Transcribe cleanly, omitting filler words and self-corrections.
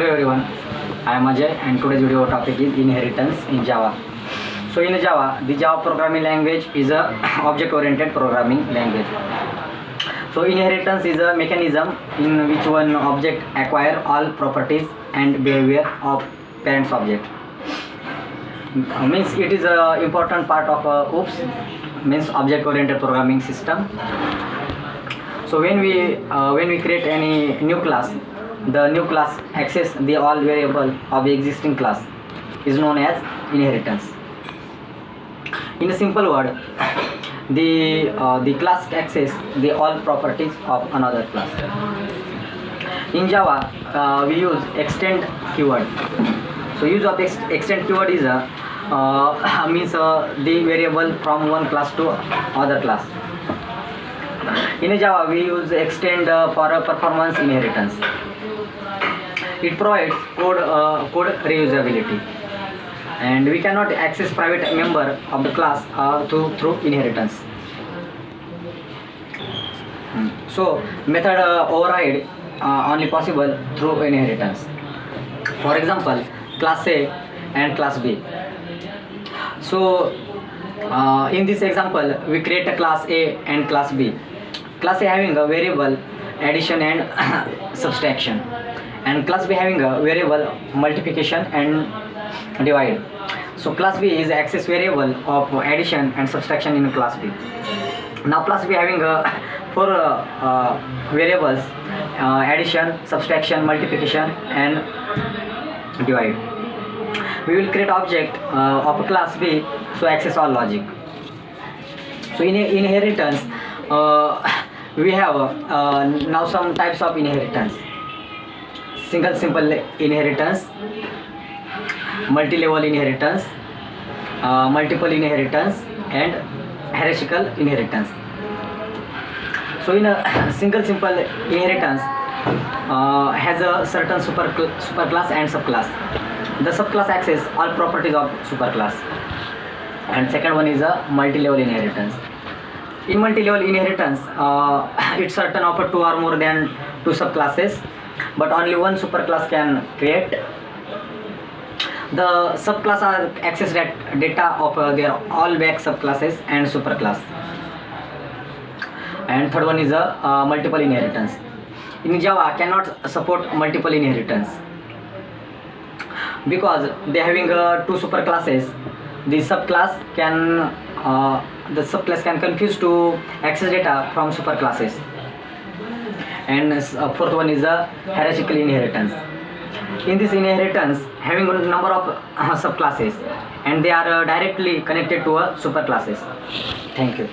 Hello everyone, I am Ajay and today's video topic is inheritance in Java. So in Java, the Java programming language is a object-oriented programming language. So inheritance is a mechanism in which one object acquire all properties and behavior of parent's object. Means it is a important part of OOPS, means object-oriented programming system. So when we create any new class, the new class access the all variable of the existing class is known as inheritance. In a simple word, the class access the all properties of another class. In Java, we use extend keyword. So use of extend keyword is means the variable from one class to other class. In Java, we use extend for a performance inheritance. It provides code reusability, and we cannot access private member of the class through inheritance. So method override only possible through inheritance. For example, class A and class B. So in this example, we create a class A and class B. Class A having a variable addition and subtraction, and class B having a variable multiplication and divide. So class B is access variable of addition and subtraction in class B. Now class B having four variables, addition, subtraction, multiplication and divide. We will create object of class B so access all logic. So in inheritance, we have now some types of inheritance: single simple inheritance, multi-level inheritance, multiple inheritance and hierarchical inheritance. So in a single simple inheritance has a certain superclass and subclass. The subclass access all properties of superclass. And second one is a multi-level inheritance. In multi-level inheritance, it's certain of two or more than two subclasses, but only one superclass can create. The subclass are access data of their all back subclasses and superclass. And third one is a multiple inheritance. In Java, cannot support multiple inheritance because they having two superclasses. The subclass can confuse to access data from superclasses. And fourth one is a hierarchical inheritance. In this inheritance, having a number of subclasses, and they are directly connected to a superclasses. Thank you.